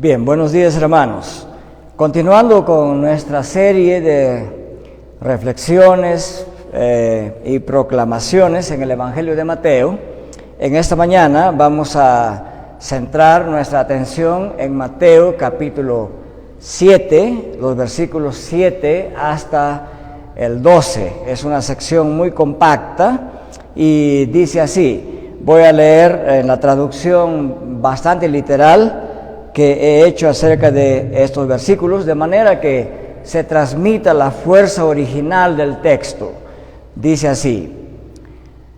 Bien, buenos días hermanos. Continuando con nuestra serie de reflexiones y proclamaciones en el Evangelio de Mateo, en esta mañana vamos a centrar nuestra atención en Mateo capítulo 7, los versículos 7 hasta el 12. Es una sección muy compacta y dice así. Voy a leer en la traducción bastante literal que he hecho acerca de estos versículos, de manera que se transmita la fuerza original del texto. Dice así: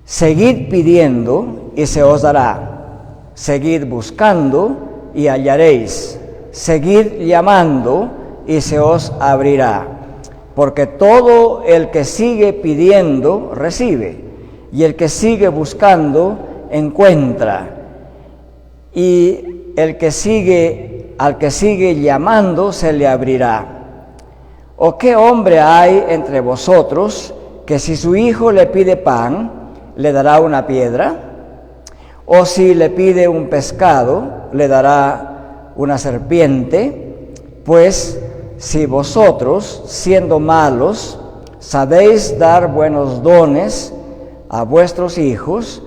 seguid pidiendo y se os dará, seguid buscando y hallaréis, seguid llamando y se os abrirá, porque todo el que sigue pidiendo recibe, y el que sigue buscando encuentra, y al que sigue llamando se le abrirá. ¿O qué hombre hay entre vosotros que si su hijo le pide pan, le dará una piedra? ¿O si le pide un pescado, le dará una serpiente? Pues si vosotros, siendo malos, sabéis dar buenos dones a vuestros hijos,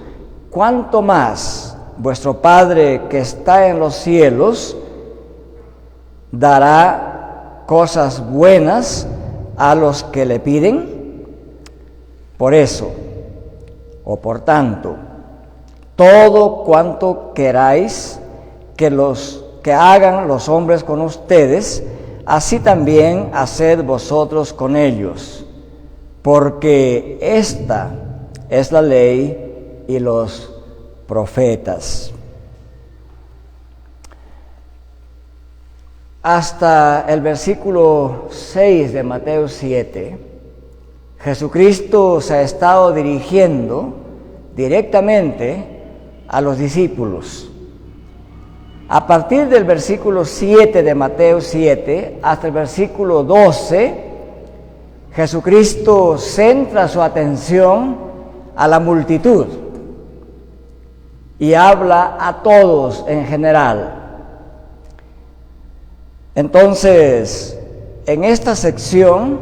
¿cuánto más vuestro Padre que está en los cielos dará cosas buenas a los que le piden? Por eso, o por tanto, todo cuanto queráis que hagan los hombres con ustedes, así también haced vosotros con ellos, porque esta es la ley y los profetas. Hasta el versículo 6 de Mateo 7, Jesucristo se ha estado dirigiendo directamente a los discípulos. A partir del versículo 7 de Mateo 7 hasta el versículo 12, Jesucristo centra su atención a la multitud y habla a todos en general. Entonces, en esta sección,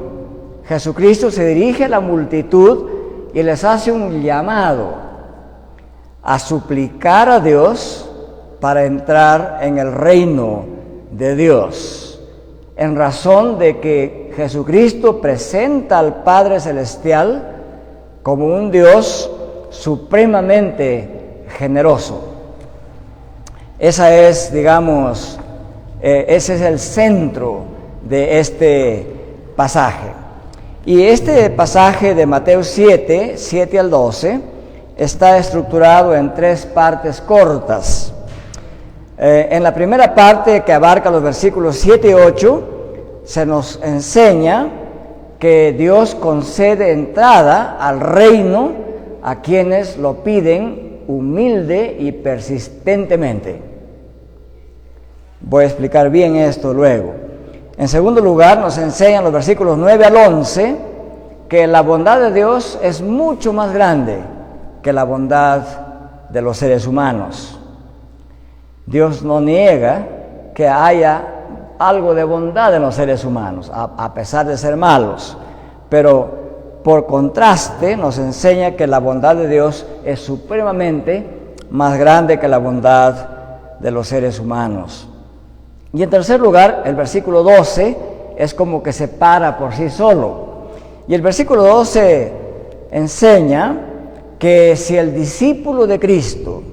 Jesucristo se dirige a la multitud y les hace un llamado a suplicar a Dios para entrar en el reino de Dios, en razón de que Jesucristo presenta al Padre Celestial como un Dios supremamente generoso. Ese es el centro de este pasaje. Y este pasaje de Mateo 7 al 12, está estructurado en tres partes cortas. En la primera parte, que abarca los versículos 7 y 8, se nos enseña que Dios concede entrada al reino a quienes lo piden humilde y persistentemente. Voy a explicar bien esto luego. En segundo lugar, nos enseñan los versículos 9 al 11 que la bondad de Dios es mucho más grande que la bondad de los seres humanos. Dios no niega que haya algo de bondad en los seres humanos, a pesar de ser malos, pero por contraste nos enseña que la bondad de Dios es supremamente más grande que la bondad de los seres humanos. Y en tercer lugar, el versículo 12 es como que se para por sí solo. Y el versículo 12 enseña que si el discípulo de Cristo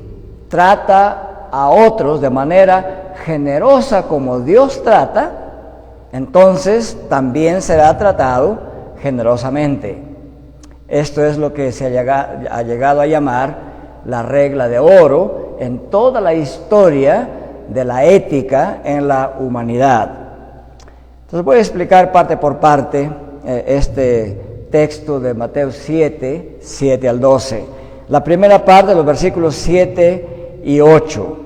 trata a otros de manera generosa como Dios trata, entonces también será tratado generosamente. Esto es lo que se ha llegado a llamar la regla de oro en toda la historia de la ética en la humanidad. Entonces voy a explicar parte por parte este texto de Mateo 7 al 12. La primera parte, los versículos 7 y 8.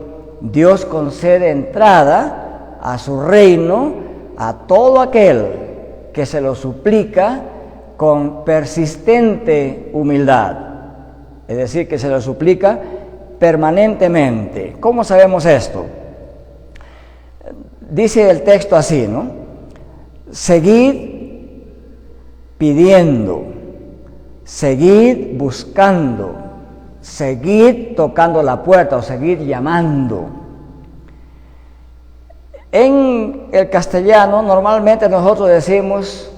Dios concede entrada a su reino a todo aquel que se lo suplica con persistente humildad. Es decir, que se lo suplica permanentemente. ¿Cómo sabemos esto? dice el texto así, ¿no? Seguid pidiendo, seguid buscando, seguid tocando la puerta o seguid llamando. En el castellano normalmente nosotros decimos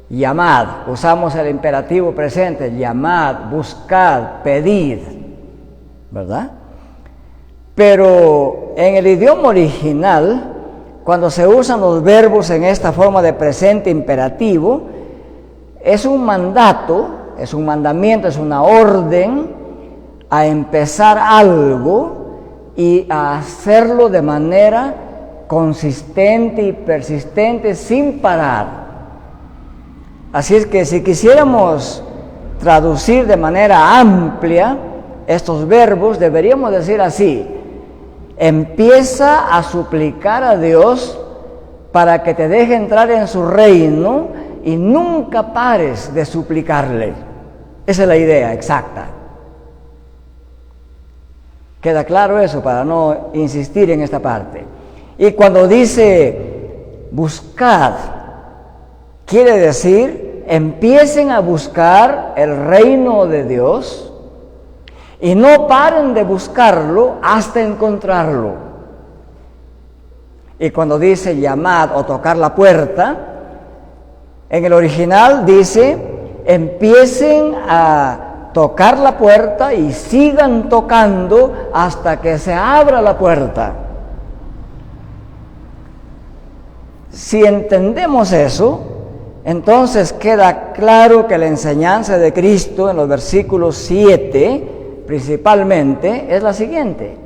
llamad, usamos el imperativo presente, llamad, buscad, pedid, ¿verdad? Pero en el idioma original, cuando se usan los verbos en esta forma de presente imperativo, es un mandato, es un mandamiento, es una orden a empezar algo y a hacerlo de manera consistente y persistente sin parar. Así es que si quisiéramos traducir de manera amplia estos verbos, deberíamos decir así: empieza a suplicar a Dios para que te deje entrar en su reino y nunca pares de suplicarle. Esa es la idea exacta. ¿Queda claro eso para no insistir en esta parte? Y cuando dice buscad, quiere decir empiecen a buscar el reino de Dios y no paren de buscarlo hasta encontrarlo. Y cuando dice llamad o tocar la puerta, en el original dice empiecen a tocar la puerta y sigan tocando hasta que se abra la puerta. Si entendemos eso, entonces queda claro que la enseñanza de Cristo en los versículos 7 principalmente es la siguiente: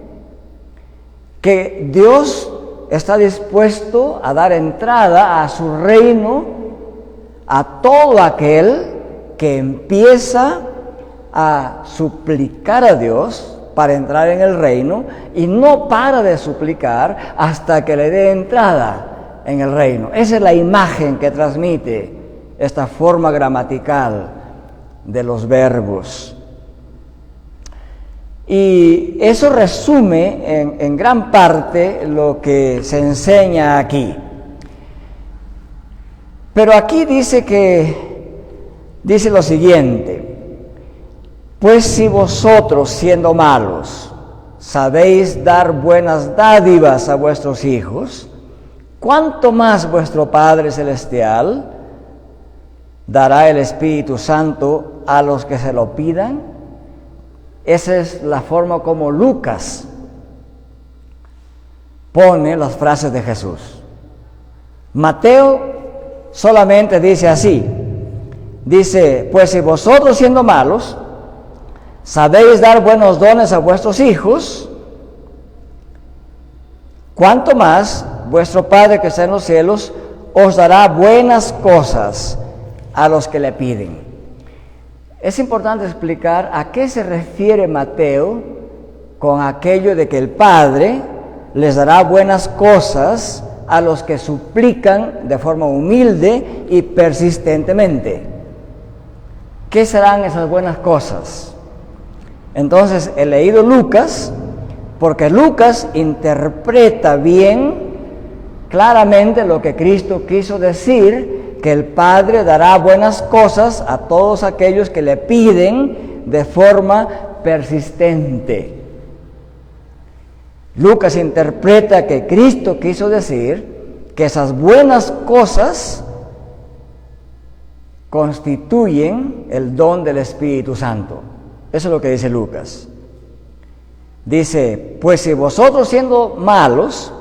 que Dios está dispuesto a dar entrada a su reino a todo aquel que empieza a suplicar a Dios para entrar en el reino y no para de suplicar hasta que le dé entrada en el reino. Esa es la imagen que transmite esta forma gramatical de los verbos. Y eso resume en gran parte lo que se enseña aquí. Pero aquí dice lo siguiente: pues si vosotros, siendo malos, sabéis dar buenas dádivas a vuestros hijos, ¿cuánto más vuestro Padre Celestial dará el Espíritu Santo a los que se lo pidan? Esa es la forma como Lucas pone las frases de Jesús. Mateo solamente dice así, dice, pues si vosotros siendo malos sabéis dar buenos dones a vuestros hijos, ¿cuánto más vuestro Padre que está en los cielos os dará buenas cosas a los que le piden? Es importante explicar a qué se refiere Mateo con aquello de que el Padre les dará buenas cosas a los que suplican de forma humilde y persistentemente. ¿Qué serán esas buenas cosas? Entonces he leído Lucas porque Lucas interpreta bien, claramente lo que Cristo quiso decir, que el Padre dará buenas cosas a todos aquellos que le piden de forma persistente. Lucas interpreta que Cristo quiso decir que esas buenas cosas constituyen el don del Espíritu Santo. Eso es lo que dice Lucas. Dice, pues si vosotros siendo malos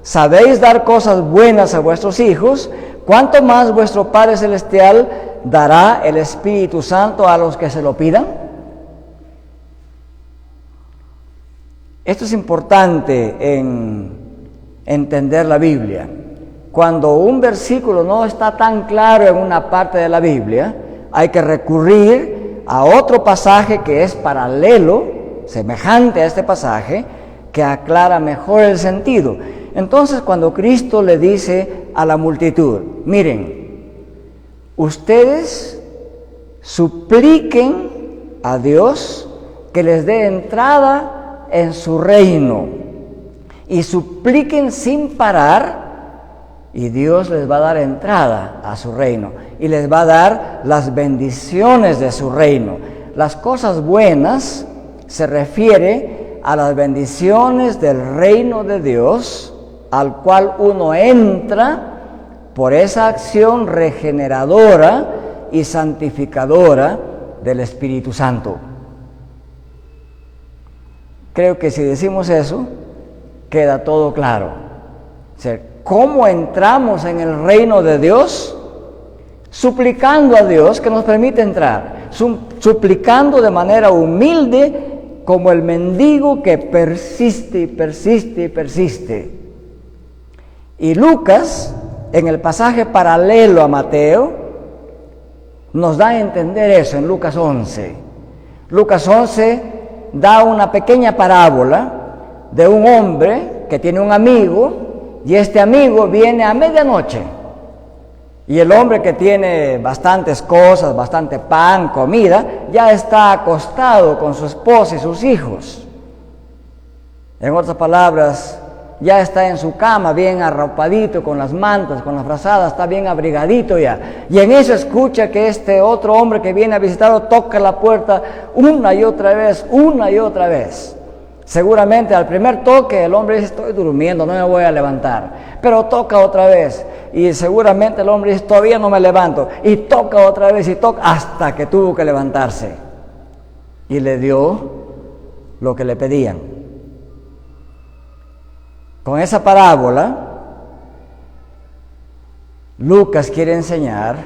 sabéis dar cosas buenas a vuestros hijos, ¿cuánto más vuestro Padre Celestial dará el Espíritu Santo a los que se lo pidan? Esto es importante en entender la Biblia. Cuando un versículo no está tan claro en una parte de la Biblia, hay que recurrir a otro pasaje que es paralelo, semejante a este pasaje, que aclara mejor el sentido. Entonces, cuando Cristo le dice a la multitud, miren, ustedes supliquen a Dios que les dé entrada en su reino y supliquen sin parar y Dios les va a dar entrada a su reino y les va a dar las bendiciones de su reino. Las cosas buenas se refiere a las bendiciones del reino de Dios, al cual uno entra por esa acción regeneradora y santificadora del Espíritu Santo. Creo que si decimos eso, queda todo claro. O sea, ¿cómo entramos en el reino de Dios? Suplicando a Dios que nos permita entrar, suplicando de manera humilde, como el mendigo que persiste y persiste y persiste. Y Lucas, en el pasaje paralelo a Mateo, nos da a entender eso en Lucas 11. Lucas 11 da una pequeña parábola de un hombre que tiene un amigo, y este amigo viene a medianoche. Y el hombre, que tiene bastantes cosas, bastante pan, comida, ya está acostado con su esposa y sus hijos. En otras palabras, ya está en su cama bien arropadito, con las mantas, con las frazadas, está bien abrigadito ya. Y en eso escucha que este otro hombre que viene a visitarlo toca la puerta una y otra vez. Seguramente al primer toque el hombre dice: estoy durmiendo, no me voy a levantar. Pero toca otra vez. Y seguramente el hombre dice: todavía no me levanto. Y toca otra vez y toca, hasta que tuvo que levantarse. Y le dio lo que le pedían. Con esa parábola, Lucas quiere enseñar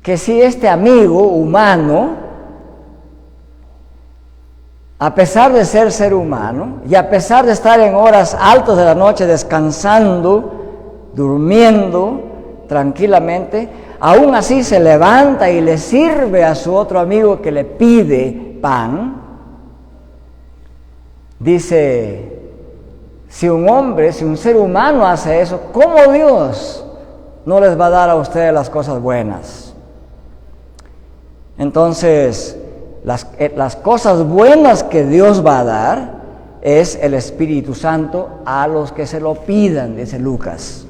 que si este amigo humano, a pesar de ser humano, y a pesar de estar en horas altas de la noche descansando, durmiendo tranquilamente, aún así se levanta y le sirve a su otro amigo que le pide pan. Dice: si un ser humano hace eso, ¿cómo Dios no les va a dar a ustedes las cosas buenas? Entonces, las cosas buenas que Dios va a dar es el Espíritu Santo a los que se lo pidan, dice Lucas.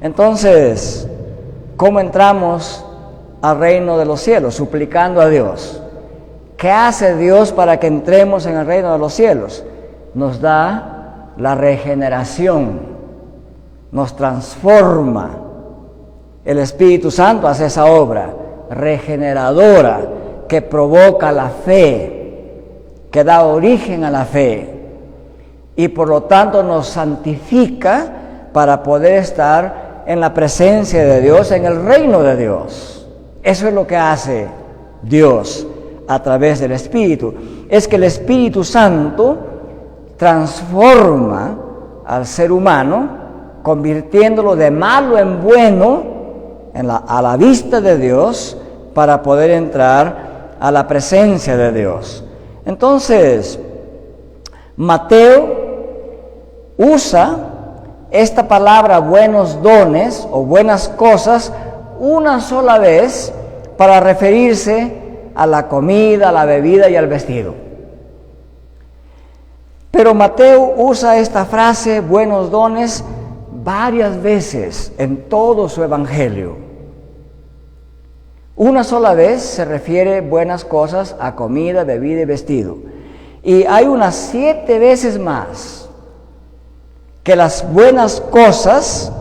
Entonces, ¿cómo entramos al reino de los cielos? Suplicando a Dios. ¿Qué hace Dios para que entremos en el reino de los cielos? Nos da la regeneración, nos transforma. El Espíritu Santo hace esa obra regeneradora que provoca la fe, que da origen a la fe, y por lo tanto nos santifica para poder estar en la presencia de Dios, en el reino de Dios. Eso es lo que hace Dios a través del Espíritu. Es que el Espíritu Santo transforma al ser humano, convirtiéndolo de malo en bueno a la vista de Dios, para poder entrar a la presencia de Dios. Entonces, Mateo usa esta palabra buenos dones o buenas cosas una sola vez para referirse a la comida, a la bebida y al vestido. Pero Mateo usa esta frase buenos dones varias veces en todo su evangelio. Una sola vez se refiere buenas cosas a comida, bebida y vestido. Y hay unas 7 veces más que las buenas cosas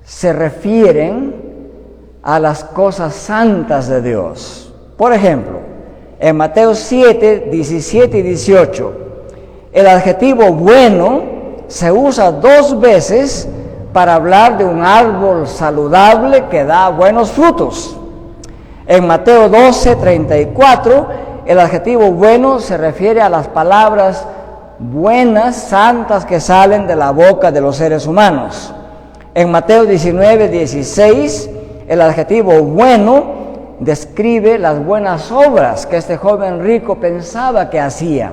se refieren a las cosas santas de Dios. Por ejemplo, en Mateo 7, 17 y 18, el adjetivo bueno se usa 2 veces para hablar de un árbol saludable que da buenos frutos. En Mateo 12, 34, el adjetivo bueno se refiere a las palabras buenas, santas que salen de la boca de los seres humanos. En Mateo 19, 16, el adjetivo bueno describe las buenas obras que este joven rico pensaba que hacía.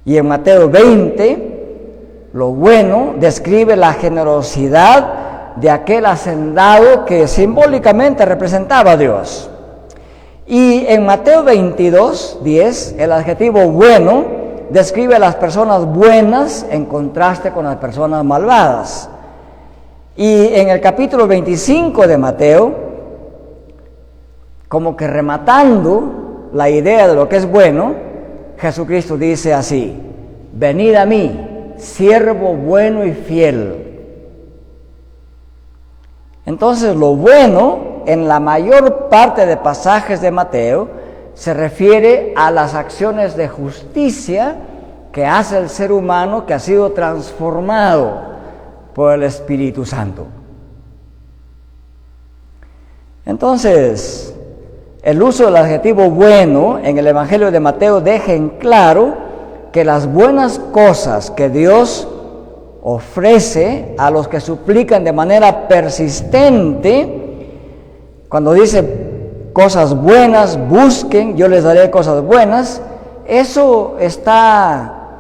Y en Mateo 20, lo bueno describe la generosidad de aquel hacendado que simbólicamente representaba a Dios. Y en Mateo 22, 10, el adjetivo bueno describe a las personas buenas en contraste con las personas malvadas. Y en el capítulo 25 de Mateo, como que rematando la idea de lo que es bueno, Jesucristo dice así: venid a mí, siervo bueno y fiel. Entonces, lo bueno, en la mayor parte de pasajes de Mateo, se refiere a las acciones de justicia que hace el ser humano que ha sido transformado por el Espíritu Santo. Entonces, el uso del adjetivo bueno en el Evangelio de Mateo deja en claro que las buenas cosas que Dios ofrece a los que suplican de manera persistente, cuando dice cosas buenas, busquen, yo les daré cosas buenas, eso está,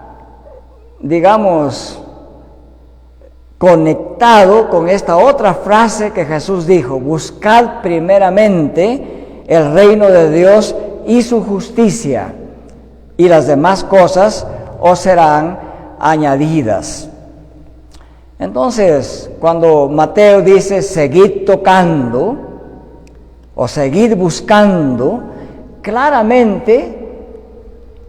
digamos, conectado con esta otra frase que Jesús dijo: buscad primeramente el reino de Dios y su justicia, y las demás cosas os serán añadidas. Entonces, cuando Mateo dice seguid tocando o seguid buscando, claramente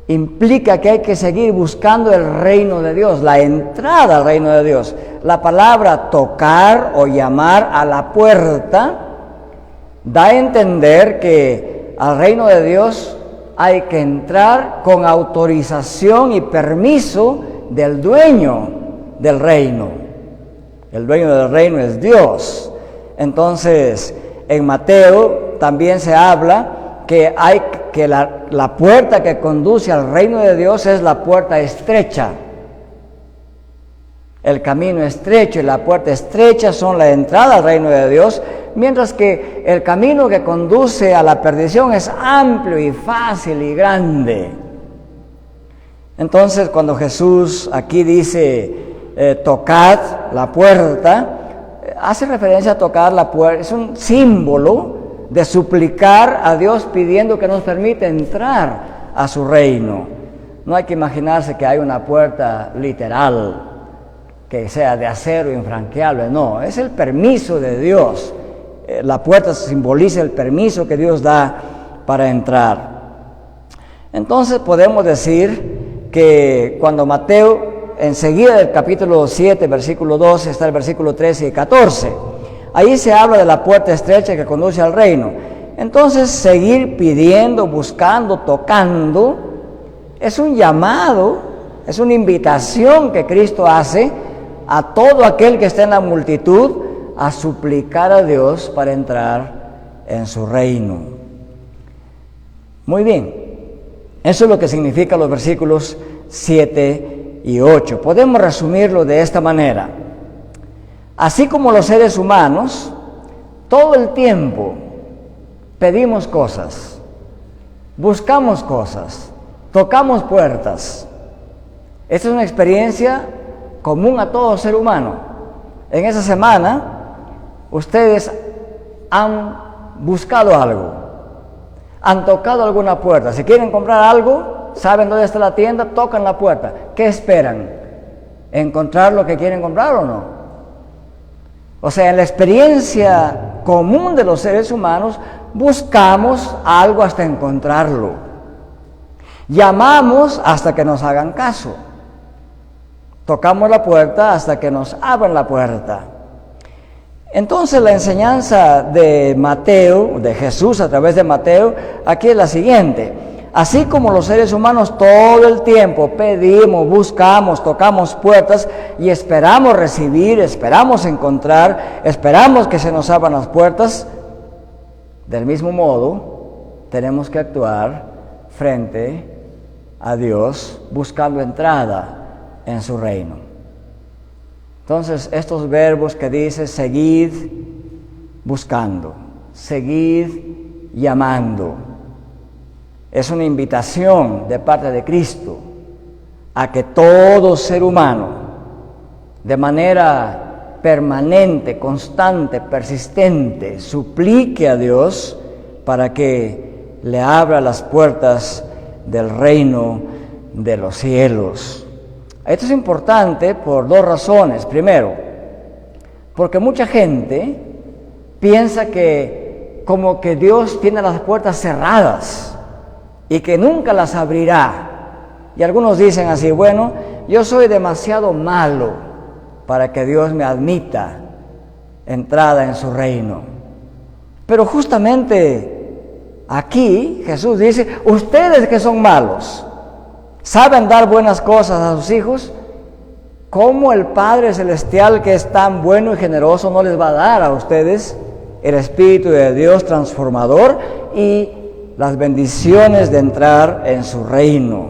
implica que hay que seguir buscando el reino de Dios, la entrada al reino de Dios. La palabra tocar o llamar a la puerta da a entender que al reino de Dios hay que entrar con autorización y permiso del dueño del reino. El dueño del reino es Dios. Entonces, en Mateo también se habla que la puerta que conduce al reino de Dios es la puerta estrecha. El camino estrecho y la puerta estrecha son la entrada al reino de Dios, mientras que el camino que conduce a la perdición es amplio y fácil y grande. Entonces, cuando Jesús aquí dice tocad la puerta, hace referencia a tocar la puerta, es un símbolo de suplicar a Dios pidiendo que nos permita entrar a su reino. No hay que imaginarse que hay una puerta literal que sea de acero infranqueable, no, es el permiso de Dios. La puerta simboliza el permiso que Dios da para entrar. Entonces podemos decir que cuando Mateo, enseguida del capítulo 7, versículo 12, está el versículo 13 y 14. Ahí se habla de la puerta estrecha que conduce al reino. Entonces, seguir pidiendo, buscando, tocando, es un llamado, es una invitación que Cristo hace a todo aquel que está en la multitud a suplicar a Dios para entrar en su reino. Muy bien, eso es lo que significan los versículos 7 y 8. Podemos resumirlo de esta manera: así como los seres humanos, todo el tiempo pedimos cosas, buscamos cosas, tocamos puertas. Esta es una experiencia común a todo ser humano. En esa semana, ustedes han buscado algo, han tocado alguna puerta. Si quieren comprar algo, saben dónde está la tienda, tocan la puerta. ¿Qué esperan? ¿Encontrar lo que quieren comprar o no? O sea, en la experiencia común de los seres humanos, buscamos algo hasta encontrarlo. Llamamos hasta que nos hagan caso. Tocamos la puerta hasta que nos abran la puerta. Entonces, la enseñanza de Mateo, de Jesús a través de Mateo, aquí es la siguiente: así como los seres humanos todo el tiempo pedimos, buscamos, tocamos puertas y esperamos recibir, esperamos encontrar, esperamos que se nos abran las puertas, del mismo modo tenemos que actuar frente a Dios buscando entrada en su reino. Entonces, estos verbos que dice seguid buscando, seguid llamando, es una invitación de parte de Cristo a que todo ser humano, de manera permanente, constante, persistente, suplique a Dios para que le abra las puertas del reino de los cielos. Esto es importante por dos razones. Primero, porque mucha gente piensa que como que Dios tiene las puertas cerradas y que nunca las abrirá. Y algunos dicen así, bueno, yo soy demasiado malo para que Dios me admita entrada en su reino. Pero justamente aquí Jesús dice, ustedes que son malos, ¿saben dar buenas cosas a sus hijos? ¿Cómo el Padre Celestial, que es tan bueno y generoso, no les va a dar a ustedes el Espíritu de Dios transformador y las bendiciones de entrar en su reino?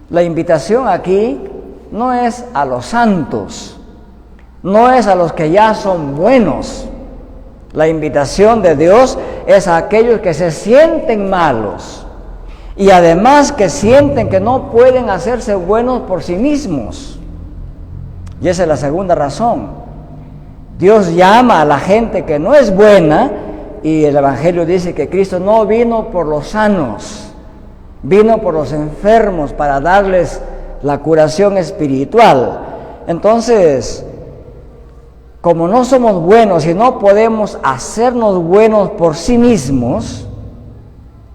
La invitación aquí no es a los santos, no es a los que ya son buenos. La invitación de Dios es a aquellos que se sienten malos y además que sienten que no pueden hacerse buenos por sí mismos. Y esa es la segunda razón. Dios llama a la gente que no es buena y el Evangelio dice que Cristo no vino por los sanos, vino por los enfermos para darles la curación espiritual. Entonces, como no somos buenos y no podemos hacernos buenos por sí mismos,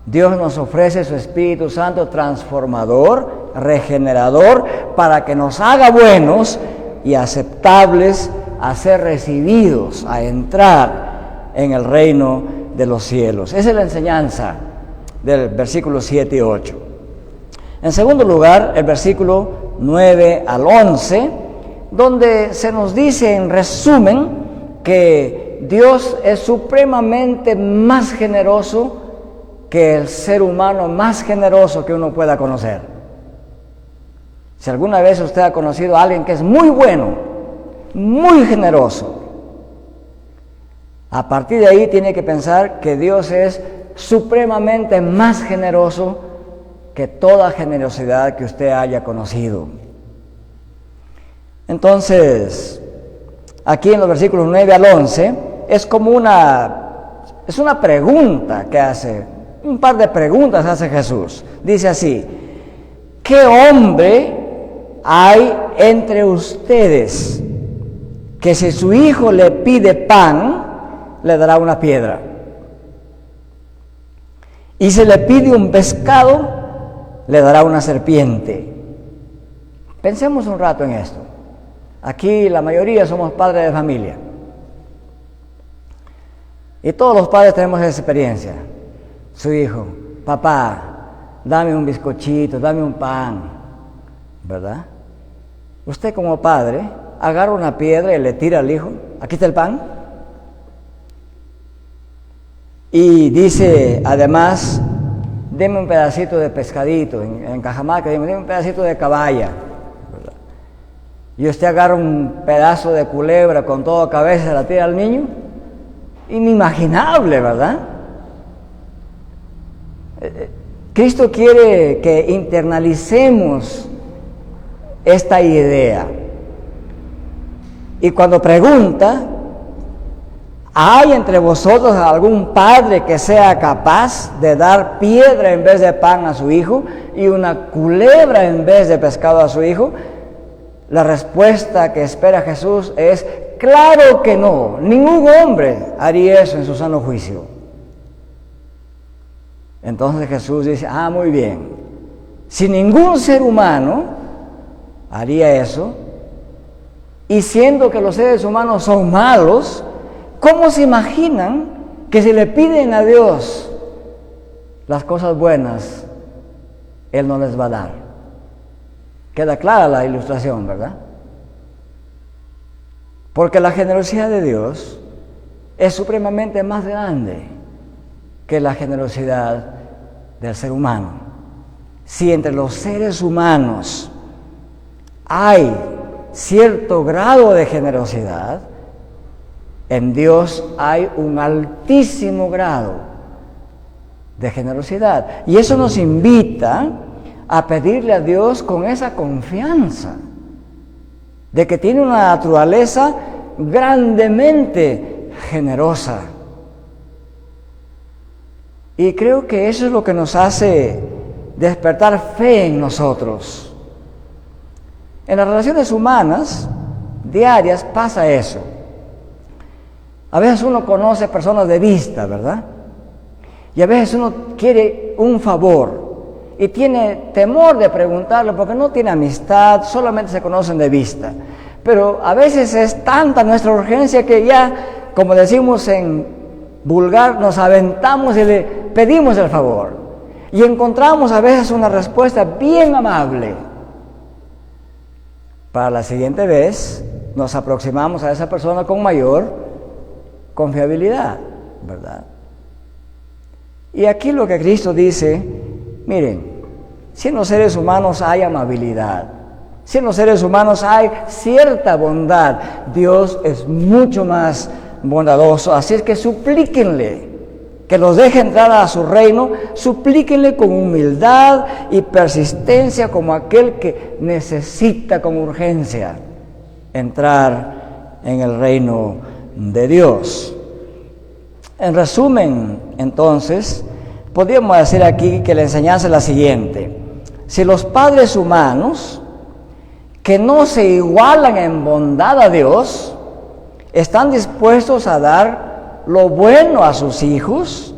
Dios nos ofrece su Espíritu Santo transformador, regenerador, para que nos haga buenos y aceptables a ser recibidos, a entrar en el reino de los cielos. Esa es la enseñanza del versículo 7 y 8. En segundo lugar, el versículo 9 al 11, donde se nos dice en resumen que Dios es supremamente más generoso que el ser humano más generoso que uno pueda conocer. Si alguna vez usted ha conocido a alguien que es muy bueno, muy generoso, a partir de ahí tiene que pensar que Dios es supremamente más generoso que toda generosidad que usted haya conocido. Entonces, aquí en los versículos 9 al 11, es como es una pregunta que hace, un par de preguntas hace Jesús. Dice así, ¿qué hombre hay entre ustedes que si su hijo le pide pan, le dará una piedra? Y si le pide un pescado, le dará una serpiente. Pensemos un rato en esto. Aquí la mayoría somos padres de familia. Y todos los padres tenemos esa experiencia. Su hijo, papá, dame un bizcochito, dame un pan, ¿verdad? Usted como padre agarra una piedra y le tira al hijo, aquí está el pan. Y dice, además, deme un pedacito de pescadito, en Cajamarca, deme un pedacito de caballa, ¿verdad? Y usted agarra un pedazo de culebra con toda cabeza y se la tira al niño. Inimaginable, ¿verdad? Cristo quiere que internalicemos esta idea. Y cuando pregunta, ¿hay entre vosotros algún padre que sea capaz de dar piedra en vez de pan a su hijo y una culebra en vez de pescado a su hijo? La respuesta que espera Jesús es, claro que no, ningún hombre haría eso en su sano juicio. Entonces Jesús dice, muy bien, si ningún ser humano haría eso, y siendo que los seres humanos son malos, ¿cómo se imaginan que si le piden a Dios las cosas buenas, Él no les va a dar? Queda clara la ilustración, ¿verdad? Porque la generosidad de Dios es supremamente más grande que la generosidad del ser humano. Si entre los seres humanos hay cierto grado de generosidad, en Dios hay un altísimo grado de generosidad. Y eso nos invita a pedirle a Dios con esa confianza de que tiene una naturaleza grandemente generosa. Y creo que eso es lo que nos hace despertar fe en nosotros. En las relaciones humanas diarias pasa eso. A veces uno conoce personas de vista, ¿verdad? Y a veces uno quiere un favor y tiene temor de preguntarle porque no tiene amistad, solamente se conocen de vista. Pero a veces es tanta nuestra urgencia que ya, como decimos en vulgar, nos aventamos y le pedimos el favor. Y encontramos a veces una respuesta bien amable. Para la siguiente vez nos aproximamos a esa persona con mayor confiabilidad, ¿verdad? Y aquí lo que Cristo dice, miren, si en los seres humanos hay amabilidad, si en los seres humanos hay cierta bondad, Dios es mucho más bondadoso. Así es que suplíquenle que los deje entrar a su reino, suplíquenle con humildad y persistencia como aquel que necesita con urgencia entrar en el reino de Dios. En resumen, entonces, podríamos decir aquí que la enseñanza es la siguiente: si los padres humanos, que no se igualan en bondad a Dios, están dispuestos a dar lo bueno a sus hijos,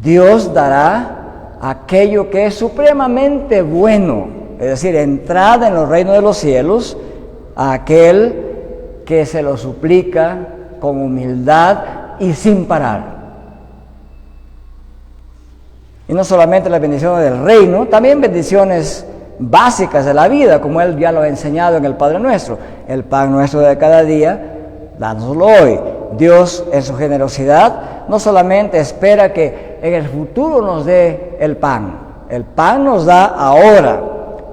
Dios dará aquello que es supremamente bueno, es decir, entrada en los reinos de los cielos, a aquel que se lo suplica con humildad y sin parar. Y no solamente las bendiciones del reino, también bendiciones básicas de la vida, como Él ya lo ha enseñado en el Padre Nuestro. El pan nuestro de cada día, dánoslo hoy. Dios, en su generosidad, no solamente espera que en el futuro nos dé el pan nos da ahora,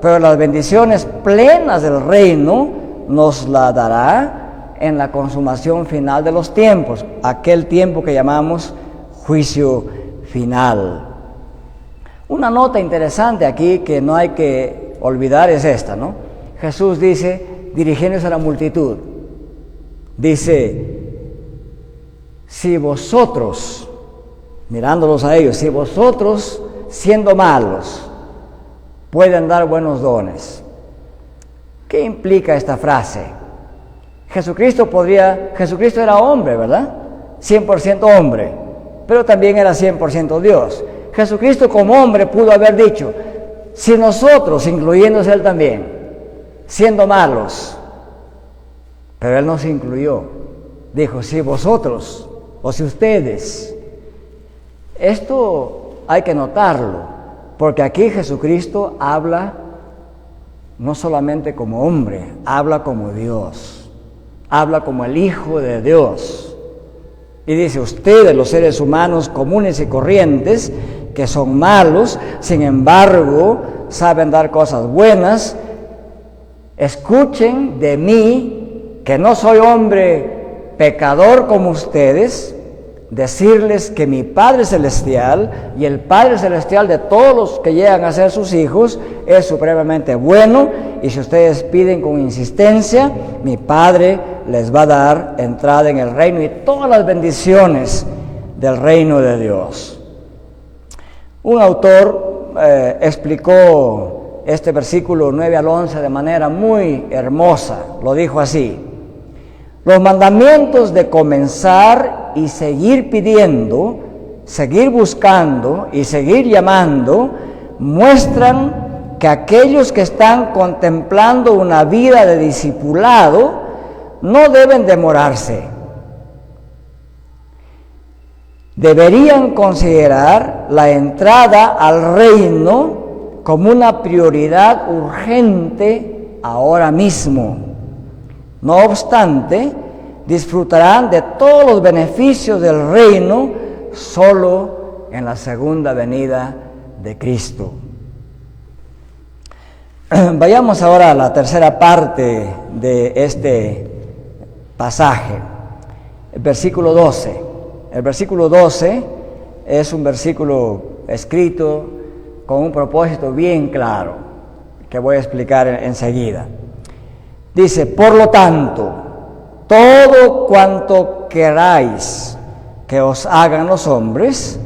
pero las bendiciones plenas del reino nos la dará en la consumación final de los tiempos, aquel tiempo que llamamos juicio final. Una nota interesante aquí que no hay que olvidar es esta, ¿no? Jesús dice, dirigiéndose a la multitud, dice, si vosotros, mirándolos a ellos, si vosotros, siendo malos, pueden dar buenos dones. ¿Qué implica esta frase? Jesucristo era hombre, ¿verdad? 100% hombre, pero también era 100% Dios. Jesucristo como hombre pudo haber dicho, si nosotros, incluyéndose Él también, siendo malos, pero Él no se incluyó. Dijo, si vosotros, o si ustedes. Esto hay que notarlo, porque aquí Jesucristo habla no solamente como hombre, habla como Dios, habla como el Hijo de Dios. Y dice, ustedes, los seres humanos comunes y corrientes, que son malos, sin embargo, saben dar cosas buenas, escuchen de mí, que no soy hombre pecador como ustedes, decirles que mi Padre Celestial y el Padre Celestial de todos los que llegan a ser sus hijos es supremamente bueno, y si ustedes piden con insistencia, mi Padre les va a dar entrada en el reino y todas las bendiciones del reino de Dios. Un autor explicó este versículo 9 al 11 de manera muy hermosa. Lo dijo así: los mandamientos de comenzar y seguir pidiendo, seguir buscando y seguir llamando muestran que aquellos que están contemplando una vida de discipulado no deben demorarse. Deberían considerar la entrada al reino como una prioridad urgente ahora mismo. No obstante, disfrutarán de todos los beneficios del reino solo en la segunda venida de Cristo. Vayamos ahora a la tercera parte de este pasaje, el versículo 12. El versículo 12 es un versículo escrito con un propósito bien claro, que voy a explicar enseguida. Dice, por lo tanto, todo cuanto queráis que os hagan los hombres,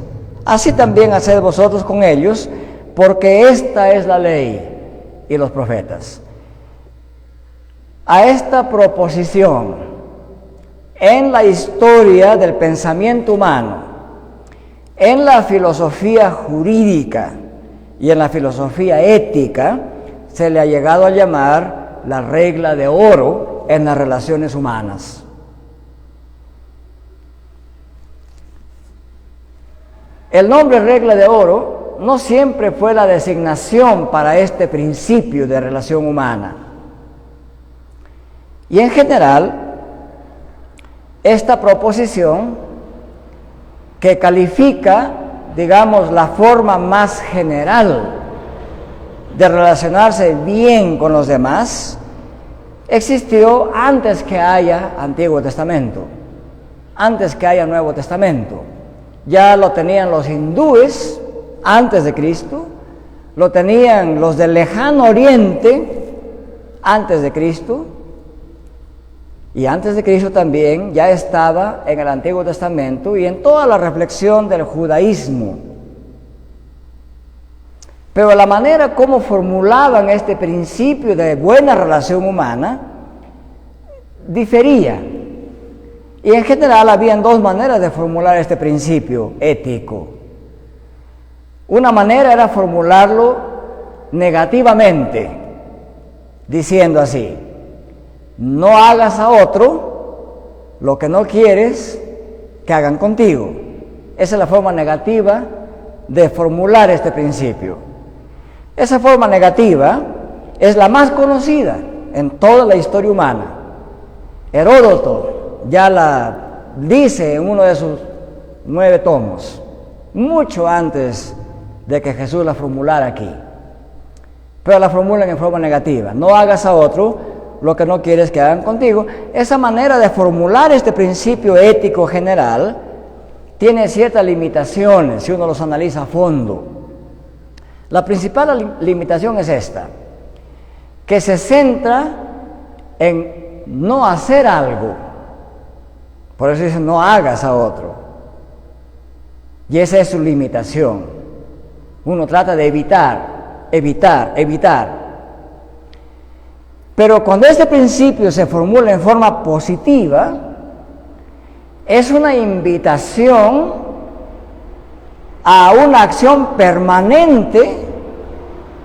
así también haced vosotros con ellos, porque esta es la ley y los profetas. A esta proposición en la historia del pensamiento humano, en la filosofía jurídica y en la filosofía ética, se le ha llegado a llamar la regla de oro en las relaciones humanas. El nombre regla de oro no siempre fue la designación para este principio de relación humana. Y en general, esta proposición que califica, digamos, la forma más general de relacionarse bien con los demás, existió antes que haya Antiguo Testamento, antes que haya Nuevo Testamento. Ya lo tenían los hindúes antes de Cristo, lo tenían los del lejano oriente antes de Cristo, y antes de Cristo también ya estaba en el Antiguo Testamento y en toda la reflexión del judaísmo. Pero la manera como formulaban este principio de buena relación humana difería. Y en general habían dos maneras de formular este principio ético. Una manera era formularlo negativamente, diciendo así: no hagas a otro lo que no quieres que hagan contigo. Esa es la forma negativa de formular este principio. Esa forma negativa es la más conocida en toda la historia humana. Heródoto ya la dice en uno de sus 9 tomos, mucho antes de que Jesús la formulara aquí. Pero la formulan en forma negativa: no hagas a otro lo que no quieres que hagan contigo. Esa manera de formular este principio ético general tiene ciertas limitaciones si uno los analiza a fondo. La principal limitación es esta, que se centra en no hacer algo. Por eso dice: no hagas a otro. Y esa es su limitación. Uno trata de evitar. Pero cuando este principio se formula en forma positiva, es una invitación a una acción permanente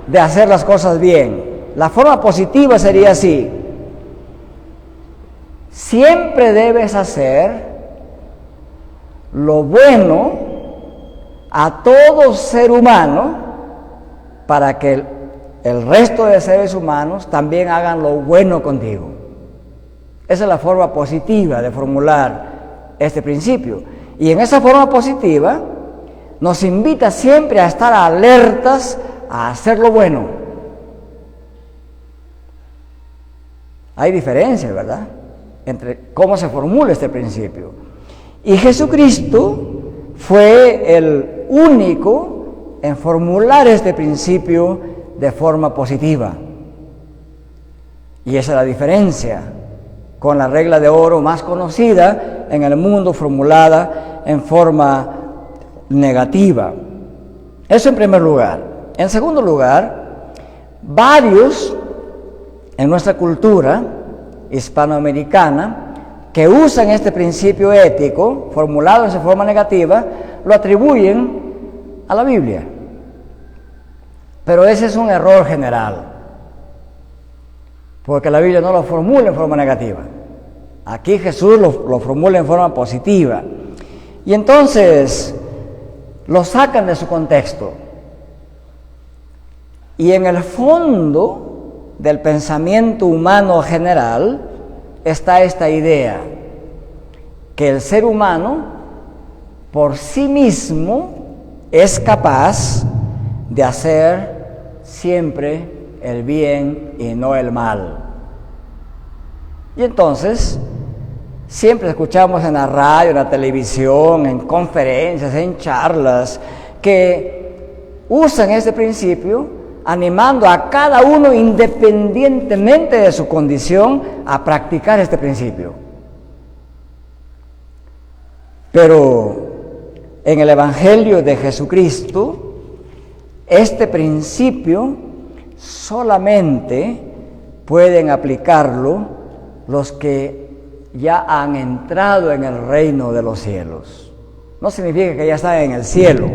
de hacer las cosas bien. La forma positiva sería así: siempre debes hacer lo bueno a todo ser humano para que el resto de seres humanos también hagan lo bueno contigo. Esa es la forma positiva de formular este principio. Y en esa forma positiva nos invita siempre a estar alertas a hacer lo bueno. Hay diferencias, ¿verdad?, entre cómo se formula este principio. Y Jesucristo fue el único en formular este principio de forma positiva. Y esa es la diferencia con la regla de oro más conocida en el mundo, formulada en forma negativa. Eso en primer lugar. En segundo lugar, varios en nuestra cultura hispanoamericana que usan este principio ético formulado en forma negativa lo atribuyen a la Biblia. Pero ese es un error general, porque la Biblia no lo formula en forma negativa. Aquí Jesús lo formula en forma positiva. Y entonces lo sacan de su contexto. Y en el fondo del pensamiento humano general está esta idea, que el ser humano por sí mismo es capaz de hacer siempre el bien y no el mal. Y entonces siempre escuchamos en la radio, en la televisión, en conferencias, en charlas, que usan este principio animando a cada uno independientemente de su condición a practicar este principio. Pero en el Evangelio de Jesucristo, este principio solamente pueden aplicarlo los que ya han entrado en el reino de los cielos. No significa que ya están en el cielo,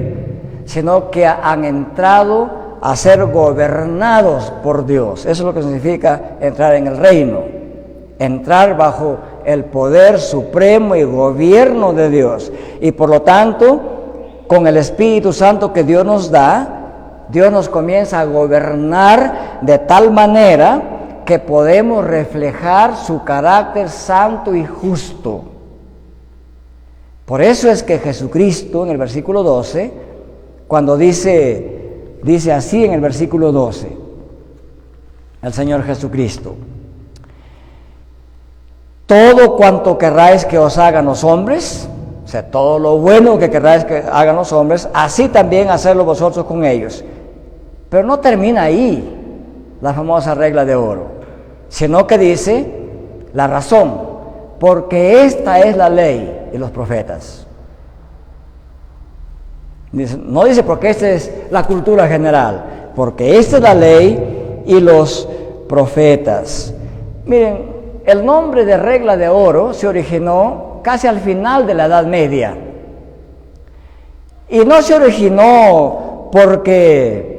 sino que han entrado a ser gobernados por Dios. Eso es lo que significa entrar en el reino, entrar bajo el poder supremo y gobierno de Dios. Y por lo tanto, con el Espíritu Santo que Dios nos da, Dios nos comienza a gobernar de tal manera que podemos reflejar su carácter santo y justo. Por eso es que Jesucristo, en el versículo 12, cuando dice así en el versículo 12, el Señor Jesucristo: todo cuanto querráis que os hagan los hombres, o sea, todo lo bueno que querráis que hagan los hombres, así también hacedlo vosotros con ellos. Pero no termina ahí la famosa regla de oro, sino que dice la razón: porque esta es la ley y los profetas. No dice porque esta es la cultura general, porque esta es la ley y los profetas. Miren, el nombre de regla de oro se originó casi al final de la Edad Media. Y no se originó porque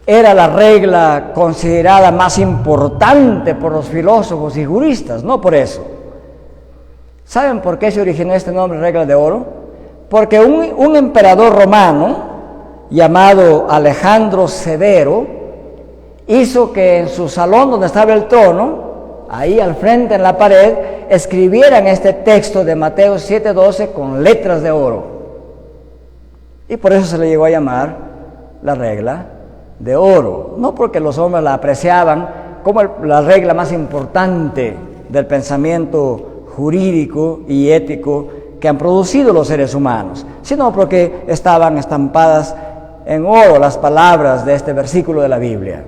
era la regla considerada más importante por los filósofos y juristas, no por eso. ¿Saben por qué se originó este nombre, regla de oro? Porque un emperador romano llamado Alejandro Severo hizo que en su salón donde estaba el trono, ahí al frente en la pared, escribieran este texto de Mateo 7:12 con letras de oro. Y por eso se le llegó a llamar la regla de oro. No porque los hombres la apreciaban como la regla más importante del pensamiento jurídico y ético que han producido los seres humanos, sino porque estaban estampadas en oro las palabras de este versículo de la Biblia.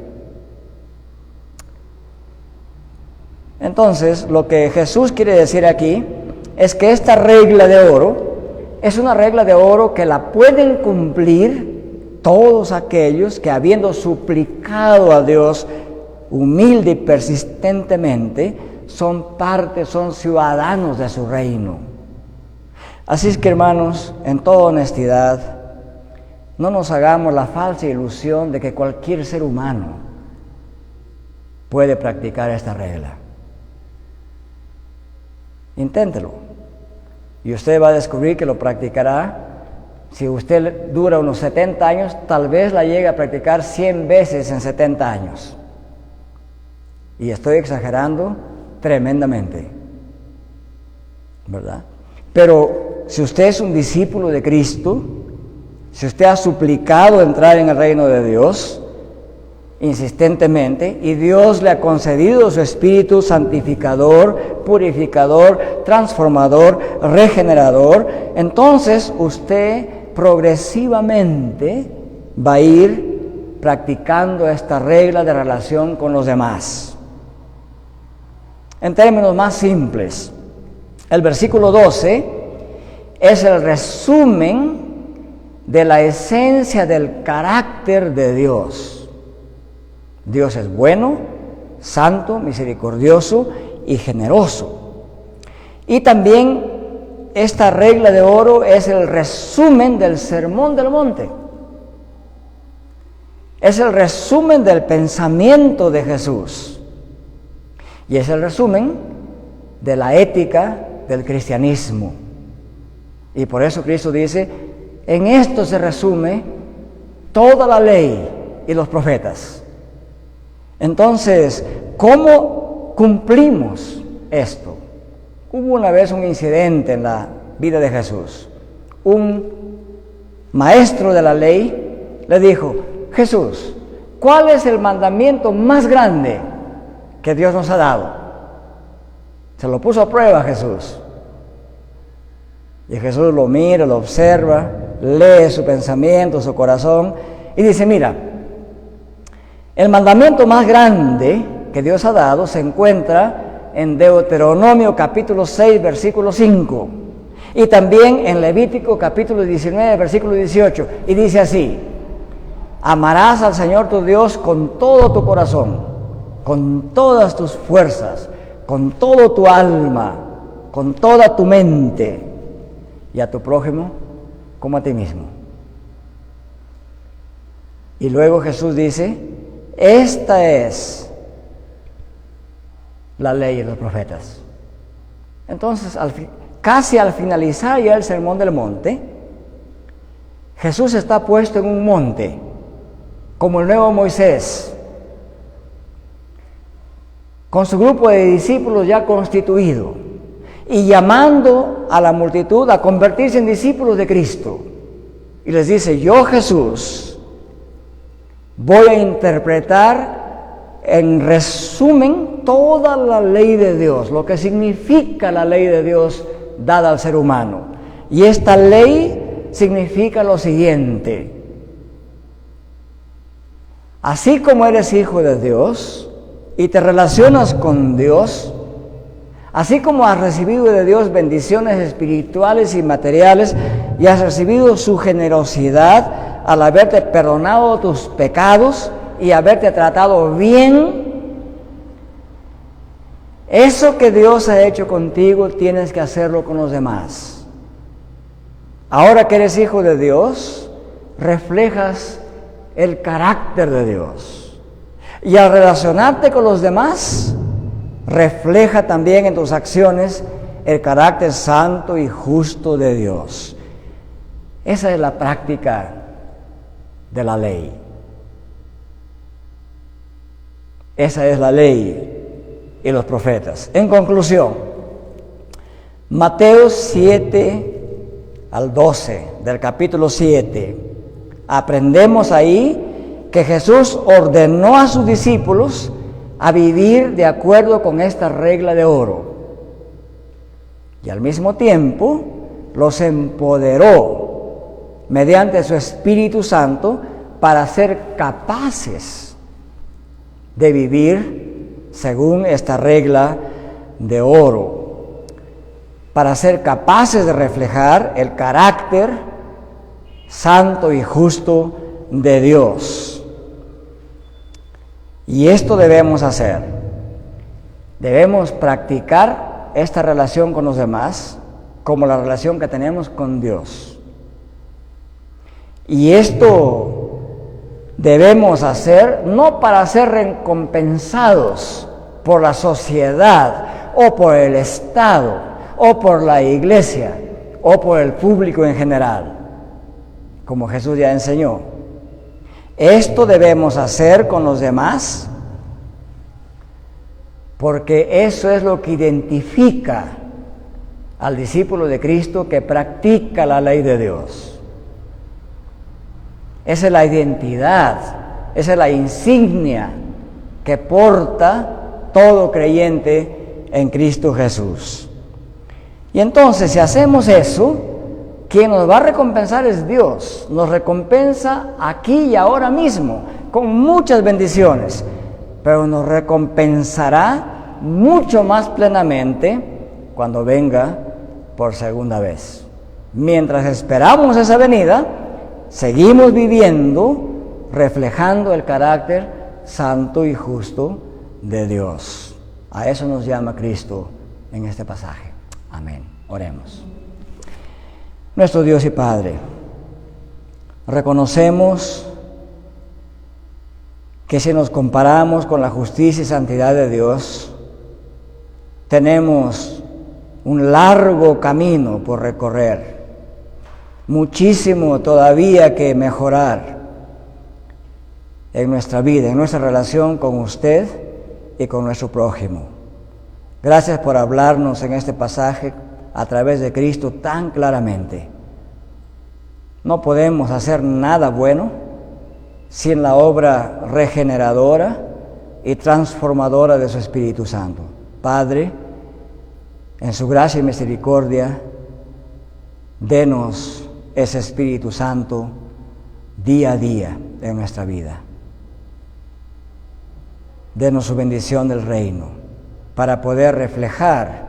Entonces, lo que Jesús quiere decir aquí es que esta regla de oro es una regla de oro que la pueden cumplir todos aquellos que, habiendo suplicado a Dios humilde y persistentemente, son ciudadanos de su reino. Así es que, hermanos, en toda honestidad, no nos hagamos la falsa ilusión de que cualquier ser humano puede practicar esta regla. Inténtelo y usted va a descubrir que lo practicará. Si usted dura unos 70 años, tal vez la llegue a practicar 100 veces en 70 años. Y estoy exagerando tremendamente, ¿verdad? Pero si usted es un discípulo de Cristo, si usted ha suplicado entrar en el reino de Dios insistentemente, y Dios le ha concedido su espíritu santificador, purificador, transformador, regenerador, entonces usted progresivamente va a ir practicando esta regla de relación con los demás. En términos más simples, el versículo 12 es el resumen de la esencia del carácter de Dios. Dios es bueno, santo, misericordioso y generoso. Y también esta regla de oro es el resumen del Sermón del Monte. Es el resumen del pensamiento de Jesús. Y es el resumen de la ética del cristianismo. Y por eso Cristo dice: en esto se resume toda la ley y los profetas. Entonces, ¿cómo cumplimos esto? Hubo una vez un incidente en la vida de Jesús. Un maestro de la ley le dijo: Jesús, ¿cuál es el mandamiento más grande que Dios nos ha dado? Se lo puso a prueba a Jesús. Y Jesús lo mira, lo observa, lee su pensamiento, su corazón, y dice: mira, el mandamiento más grande que Dios ha dado se encuentra en Deuteronomio capítulo 6, versículo 5, y también en Levítico capítulo 19, versículo 18, y dice así: Amarás al Señor tu Dios con todo tu corazón, con todas tus fuerzas, con todo tu alma, con toda tu mente, y a tu prójimo como a ti mismo. Y luego Jesús dice, esta es la ley de los profetas. Entonces, casi al finalizar ya el Sermón del Monte, Jesús está puesto en un monte, como el nuevo Moisés, con su grupo de discípulos ya constituido, y llamando a la multitud a convertirse en discípulos de Cristo. Y les dice, yo Jesús voy a interpretar en resumen toda la ley de Dios, lo que significa la ley de Dios dada al ser humano. Y esta ley significa lo siguiente: así como eres hijo de Dios y te relacionas con Dios, así como has recibido de Dios bendiciones espirituales y materiales y has recibido su generosidad al haberte perdonado tus pecados y haberte tratado bien, eso que Dios ha hecho contigo tienes que hacerlo con los demás. Ahora que eres hijo de Dios, reflejas el carácter de Dios. Y al relacionarte con los demás, refleja también en tus acciones el carácter santo y justo de Dios. Esa es la práctica de la ley. Esa es la ley y los profetas. En conclusión, Mateo 7 al 12 del capítulo 7, aprendemos ahí que Jesús ordenó a sus discípulos a vivir de acuerdo con esta regla de oro, y al mismo tiempo los empoderó mediante su Espíritu Santo para ser capaces de vivir según esta regla de oro, para ser capaces de reflejar el carácter santo y justo de Dios. Y esto debemos hacer. Debemos practicar esta relación con los demás como la relación que tenemos con Dios. Y esto debemos hacer no para ser recompensados por la sociedad o por el Estado o por la iglesia o por el público en general, como Jesús ya enseñó. Esto debemos hacer con los demás porque eso es lo que identifica al discípulo de Cristo que practica la ley de Dios. Esa es la identidad, esa es la insignia que porta todo creyente en Cristo Jesús. Y entonces, si hacemos eso, quien nos va a recompensar es Dios. Nos recompensa aquí y ahora mismo, con muchas bendiciones, pero nos recompensará mucho más plenamente cuando venga por segunda vez. Mientras esperamos esa venida, seguimos viviendo, reflejando el carácter santo y justo de Dios. A eso nos llama Cristo en este pasaje. Amén. Oremos. Nuestro Dios y Padre, reconocemos que si nos comparamos con la justicia y santidad de Dios, tenemos un largo camino por recorrer. Muchísimo todavía que mejorar en nuestra vida, en nuestra relación con usted y con nuestro prójimo. Gracias por hablarnos en este pasaje a través de Cristo tan claramente. No podemos hacer nada bueno sin la obra regeneradora y transformadora de su Espíritu Santo. Padre, en su gracia y misericordia, denos ese Espíritu Santo día a día en nuestra vida. Denos su bendición del reino para poder reflejar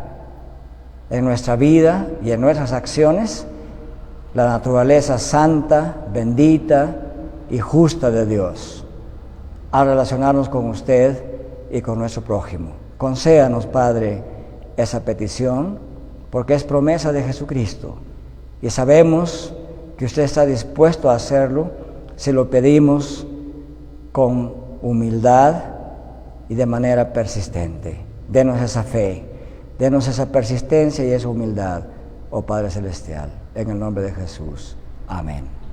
en nuestra vida y en nuestras acciones la naturaleza santa, bendita y justa de Dios al relacionarnos con usted y con nuestro prójimo. Concédanos, Padre, esa petición, porque es promesa de Jesucristo y sabemos que usted está dispuesto a hacerlo si lo pedimos con humildad y de manera persistente. Denos esa fe, denos esa persistencia y esa humildad, oh Padre Celestial, en el nombre de Jesús. Amén.